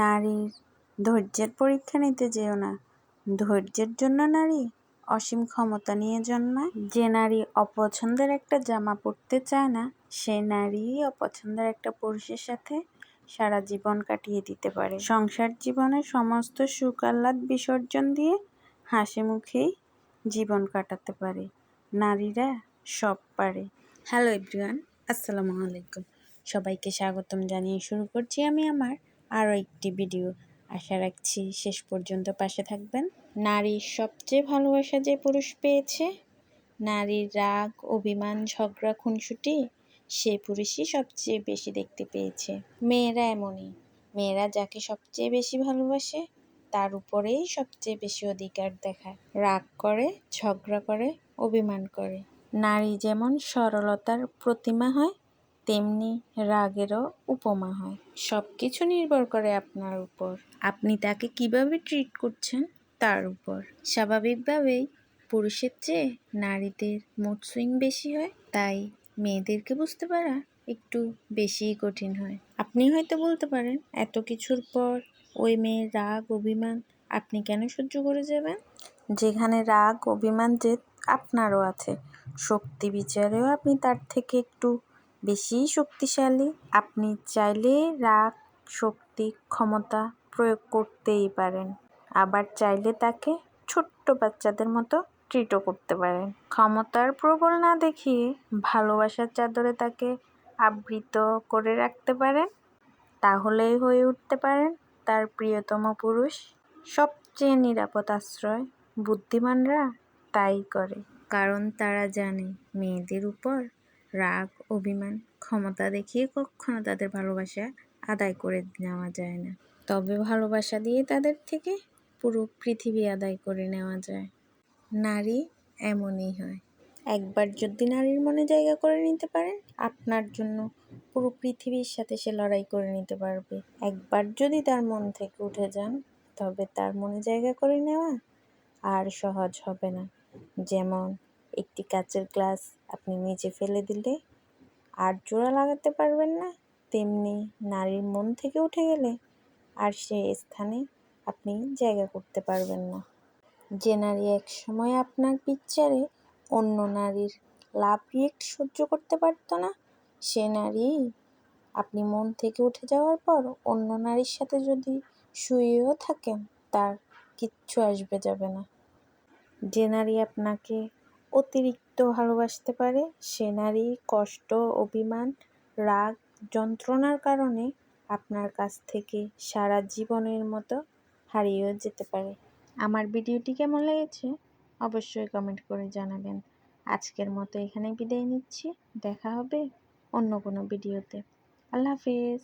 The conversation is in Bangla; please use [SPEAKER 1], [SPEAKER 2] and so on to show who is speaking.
[SPEAKER 1] নারীর ধৈর্যের পরীক্ষা নিতে যেও না। ধৈর্যের জন্য নারী অসীম ক্ষমতা নিয়ে জন্মায়। যে নারী অপছন্দের একটা জামা পরতে চায় না, সে নারী অপছন্দের একটা পুরুষের সাথে সারা জীবন কাটিয়ে দিতে পারে। সংসার জীবনের সমস্ত সুখ আহ্লাদ বিসর্জন দিয়ে হাসি মুখেই জীবন কাটাতে পারে। নারীরা সব পারে। হ্যালো এভরিওয়ান, আসসালামু আলাইকুম। সবাইকে স্বাগতম জানিয়ে শুরু করছি আমি আমার আরও একটি ভিডিও। আশা রাখছি শেষ পর্যন্ত পাশে থাকবেন। নারীর সবচেয়ে ভালোবাসা যে পুরুষ পেয়েছে, নারীর রাগ, অভিমান, ঝগড়া, খুনসুটি, সে পুরুষই সবচেয়ে বেশি দেখতে পেয়েছে। মেয়েরা এমনই, মেয়েরা যাকে সবচেয়ে বেশি ভালোবাসে তার উপরেই সবচেয়ে বেশি অধিকার দেখায়। রাগ করে, ঝগড়া করে, অভিমান করে। নারী যেমন সরলতার প্রতিমা হয়, তেমনি রাগেরও উপমা হয়। সব কিছু নির্ভর করে আপনার উপর, আপনি তাকে কিভাবে ট্রিট করছেন তার উপর। স্বাভাবিকভাবেই পুরুষের চেয়ে নারীদের মুড সুইং বেশি হয়, তাই মেয়েদেরকে বুঝতে পারা একটু বেশিই কঠিন হয়। আপনি হয়তো বলতে পারেন, এত কিছুর পর ওই মেয়ের রাগ অভিমান আপনি কেন সহ্য করে যাবেন? যেখানে রাগ অভিমান যে আপনারও আছে, শক্তি বিচারেও আপনি তার থেকে একটু বেশি শক্তিশালী। আপনি চাইলে রাগ, শক্তি, ক্ষমতা প্রয়োগ করতেই পারেন, আবার চাইলে তাকে ছোট্ট বাচ্চাদের মতো ট্রিটও করতে পারেন। ক্ষমতার প্রবল না দেখিয়ে ভালোবাসার চাদরে তাকে আবৃত করে রাখতে পারেন, তাহলেই হয়ে উঠতে পারেন তার প্রিয়তম পুরুষ। সবচেয়ে নিরাপদ আশ্রয় বুদ্ধিমানরা তাই করে, কারণ তারা জানে মেয়েদের উপর রাগ, অভিমান, ক্ষমতা দেখিয়ে কখনো তাদের ভালোবাসা আদায় করে নেওয়া যায় না। তবে ভালোবাসা দিয়ে তাদের থেকে পুরো পৃথিবী আদায় করে নেওয়া যায়। নারী এমনই হয়। একবার যদি নারীর মনে জায়গা করে নিতে পারেন, আপনার জন্য পুরো পৃথিবীর সাথে সে লড়াই করে নিতে পারবে। একবার যদি তার মন থেকে উঠে যান, তবে তার মনে জায়গা করে নেওয়া আর সহজ হবে না। যেমন একটি কাচের গ্লাস আপনি নিচে ফেলে দিলে আর জোড়া লাগাতে পারবেন না, তেমনি নারীর মন থেকে উঠে গেলে আর সে স্থানে আপনি জায়গা করতে পারবেন না। যে নারী এক সময় আপনার পিকচারে অন্য নারীর লাভ রিয়েক্ট সহ্য করতে পারত না, সে নারী আপনি মন থেকে উঠে যাওয়ার পর অন্য নারীর সাথে যদি শুয়েও থাকেন, তার কিচ্ছু আসবে যাবে না। যে নারী আপনাকে অতিরিক্ত ভালোবাসতে পারে, সে নারী কষ্ট, অভিমান, রাগ, যন্ত্রণার কারণে আপনার কাছ থেকে সারা জীবনের মতো হারিয়েও যেতে পারে। আমার ভিডিওটি কেমন লেগেছে অবশ্যই কমেন্ট করে জানাবেন। আজকের মতো এখানেই বিদায় নিচ্ছি। দেখা হবে অন্য কোনো ভিডিওতে। আল্লাহ হাফিজ।